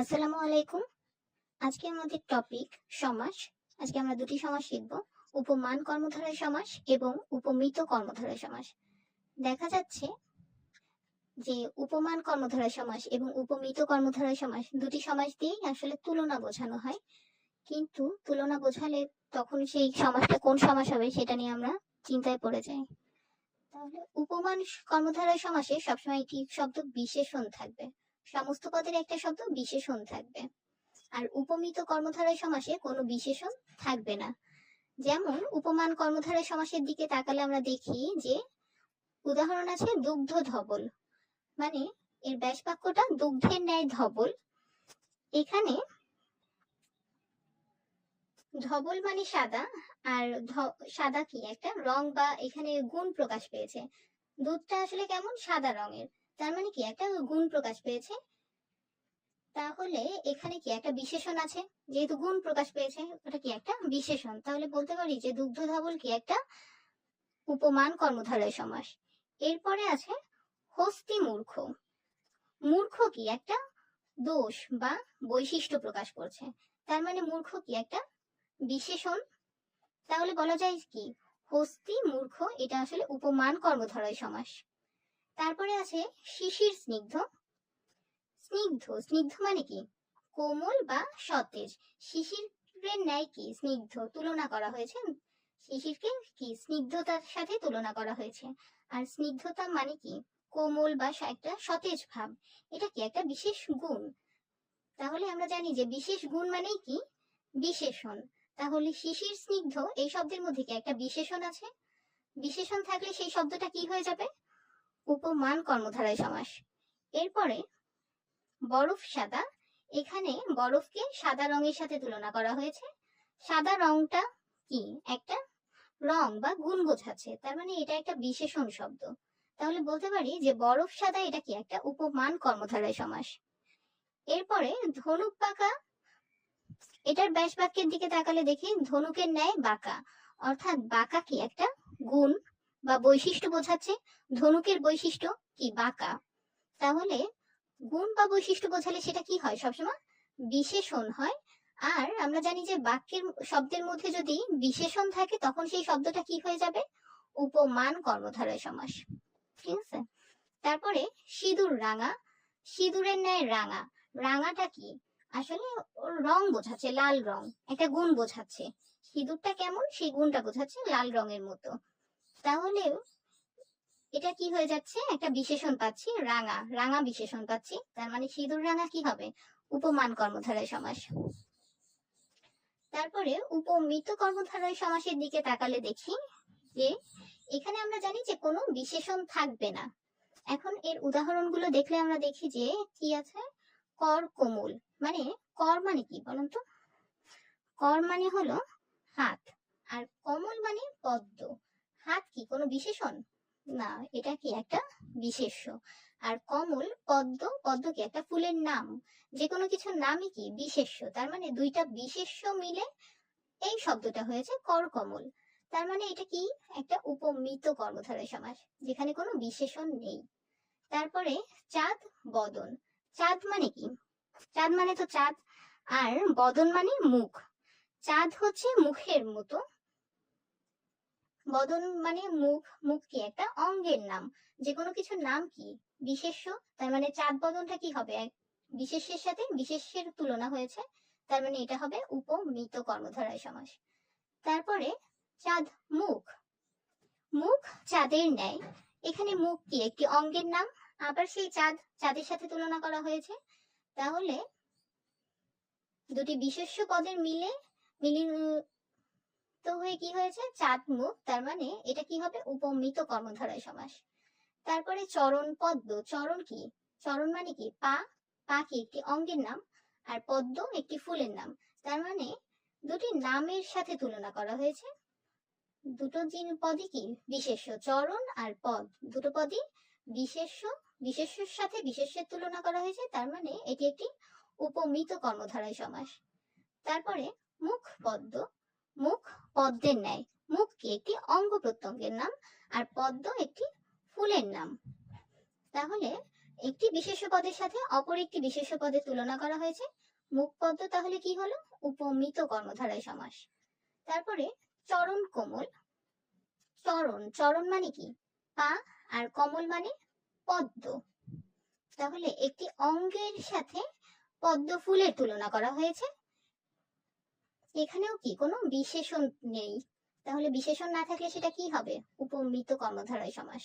আসসালামু আলাইকুম। আজকে আমাদের টপিক সমাস। আজকে আমরা দুটি সমাস শিখব। উপমান কর্মধারয় সমাস এবং উপমিত কর্মধারয় সমাস। দেখা যাচ্ছে যে উপমান কর্মধারয় সমাস এবং উপমিত কর্মধারয় সমাস দুটি সমাস দিয়েই আসলে তুলনা বোঝানো হয়। কিন্তু তুলনা বোঝালে তখন সেই সমাসটা কোন সমাস হবে সেটা নিয়ে আমরা চিন্তায় পড়ে যাই। তাহলে উপমান কর্মধারয় সমাসে সবসময় একটি শব্দ বিশেষণ থাকবে। সমস্ত পদের একটা শব্দ বিশেষণ থাকবে। আর উপমিত কর্মধারয় সমাসে কোনো বিশেষণ থাকবে না। যেমন উপমান কর্মধারয় সমাসের দিকে তাকালে আমরা দেখি যে উদাহরণ আছে দুগ্ধ ধবল, মানে এর ব্যাস বাক্যটা দুগ্ধের ন্যায় ধবল। এখানে ধবল মানে সাদা, আর সাদা কি একটা রং বা এখানে গুণ প্রকাশ পেয়েছে। দুধটা আসলে কেমন সাদা রঙের, তার মানে কি একটা গুণ প্রকাশ পেয়েছে। তাহলে এখানে কি একটা বিশেষণ আছে, যেহেতু গুণ প্রকাশ পেয়েছে ওটা কি একটা বিশেষণ, তাহলে বলতে পারি যে দুগ্ধ ধবল কি একটা উপমান কর্মধারয় সমাস। এরপরে আছে হস্তি মূর্খ। মূর্খ কি একটা দোষ বা বৈশিষ্ট্য প্রকাশ করছে, তার মানে মূর্খ কি একটা বিশেষণ। তাহলে বলা যায় কি হস্তি মূর্খ এটা আসলে উপমান কর্মধারয় সমাস। তারপরে আছে শিশির স্নিগ্ধ। স্নিগ্ধ, স্নিগ্ধ মানে কি কোমল বা সতেজ। শিশিরের ন্যায় কি স্নিগ্ধ তুলনা করা হয়েছে, শিশিরকে কি স্নিগ্ধতার সাথে তুলনা করা হয়েছে। আর স্নিগ্ধতা মানে কি কোমল বা একটা সতেজ ভাব, এটা কি একটা বিশেষ গুণ। তাহলে আমরা জানি যে বিশেষ গুণ মানেই কি বিশেষণ। তাহলে শিশির স্নিগ্ধ এই শব্দের মধ্যে কি একটা বিশেষণ আছে, বিশেষণ থাকলে সেই শব্দটা কি হয়ে যাবে উপমান কর্মধারয় সমাস। এরপরে বরফ সাদা। এখানে বরফকে সাদা রঙের সাথে তুলনা করা হয়েছে। সাদা রংটা কি একটা রং বা গুণ বোঝাচ্ছে, তার মানে এটা একটা বিশেষণ শব্দ। তাহলে বলতে পারি যে বরফ সাদা এটা কি একটা উপমান কর্মধারয় সমাস। এরপরে ধনুক বাঁকা। এটার ব্যাস বাক্যের দিকে তাকালে দেখি ধনুকের ন্যায় বাঁকা, অর্থাৎ বাঁকা কি একটা গুণ বা বৈশিষ্ট্য বোঝাচ্ছে। ধনুকের বৈশিষ্ট্য কি বাঁকা, তাহলে গুণ বা বৈশিষ্ট্য বোঝালে সেটা কি হয় সবসময় বিশেষণ হয়। আর আমরা জানি যে বাক্যের শব্দের মধ্যে যদি বিশেষণ থাকে তখন সেই শব্দটা কি হয়ে যাবে উপমান কর্মধারয় সমাস। ঠিক আছে। তারপরে সিঁদুর রাঙা। সিঁদুরের ন্যায় রাঙা। রাঙাটা কি আসলে ওর রং বোঝাচ্ছে, লাল রং একটা গুণ বোঝাচ্ছে। সিঁদুরটা কেমন সেই গুণটা বোঝাচ্ছে লাল রঙের মতো। তাহলে এটা কি হয়ে যাচ্ছে একটা বিশেষণ পাচ্ছি, রাঙা, রাঙা বিশেষণ পাচ্ছি, তার মানে সিঁদুর রাঙা কি হবে উপমান কর্মধারয় সমাস। তারপরে উপমিত কর্মধারয় সমাসের দিকে তাকালে দেখি যে এখানে আমরা জানি যে কোনো বিশেষণ থাকবে না। এখন এর উদাহরণগুলো দেখলে আমরা দেখি যে কি আছে কর কোমল, মানে কর মানে কি বলুন তো, কর মানে হলো হাত, আর কমল মানে পদ্ম। হাত কি কোনো বিশেষণ না, এটা কি একটা বিশেষ্য। আর কমল পদ্ম, পদ্ম কি একটা ফুলের নাম, যে কোনো কিছুর নামই কি বিশেষ্য, তার মানে দুইটা বিশেষ্য মিলে এই শব্দটা হয়েছে করকমল। তার মানে এটা কি একটা উপমিত কর্মধারয় সমাস যেখানে কোনো বিশেষণ নেই। তারপরে চাঁদ বদন। চাঁদ মানে কি, চাঁদ মানে তো চাঁদ, আর বদন মানে মুখ। চাঁদ হচ্ছে মুখের মতো, বদন মানে মুখ, মুখ কি একটা অঙ্গের নাম, যে কোনো কিছুর নাম কি বিশেষ্য, তার মানে চাঁদ বদনটা কি হবে বিশেষ্যের সাথে বিশেষ্যের তুলনা হয়েছে, তার মানে এটা হবে উপমিত কর্মধারয় সমাস। তারপরে চাঁদ মুখ। মুখ চাঁদের ন্যায়। এখানে মুখ কি একটি অঙ্গের নাম, আবার সেই চাঁদ চাঁদের সাথে তুলনা করা হয়েছে। তাহলে দুটি বিশেষ্য পদের মিলিত হয়ে কি হয়েছে চাঁদ মুখ, তার মানে এটা কি হবে উপমিত কর্মধারয় সমাস। তারপরে চরণ পদ্ম। চরণ কি, চরণ মানে কি পা, পা কি একটি অঙ্গের নাম, আর পদ্ম একটি ফুলের নাম, তার মানে দুটি নামের সাথে তুলনা করা হয়েছে। দুটো পদই কি বিশেষ্য, চরণ আর পদ দুটো পদই বিশেষ্য, বিশেষ্যের সাথে বিশেষ্যের তুলনা করা হয়েছে, তার মানে এটি একটি উপমিত কর্মধারয় সমাস। তারপরে মুখ পদ্ম। মুখ পদ্মের ন্যায়। মুখ কি একটি অঙ্গ প্রত্যঙ্গের নাম, আর পদ্ম একটি ফুলের নাম। তাহলে একটি বিশেষ্য পদের সাথে অপর একটি বিশেষ্য পদের তুলনা করা হয়েছে, মুখ পদ্য তাহলে কি হলো? উপমিত কর্মধারয় সমাস। তারপরে চরণ কোমল। চরণ, চরণ মানে কি? পা, আর কমল মানে পদ্ম। তাহলে একটি অঙ্গের সাথে পদ্ম ফুলের তুলনা করা হয়েছে। এখানেও কি কোনো বিশেষণ নেই, তাহলে বিশেষণ না থাকলে সেটা কি হবে? উপমিত কর্মধারয় সমাস।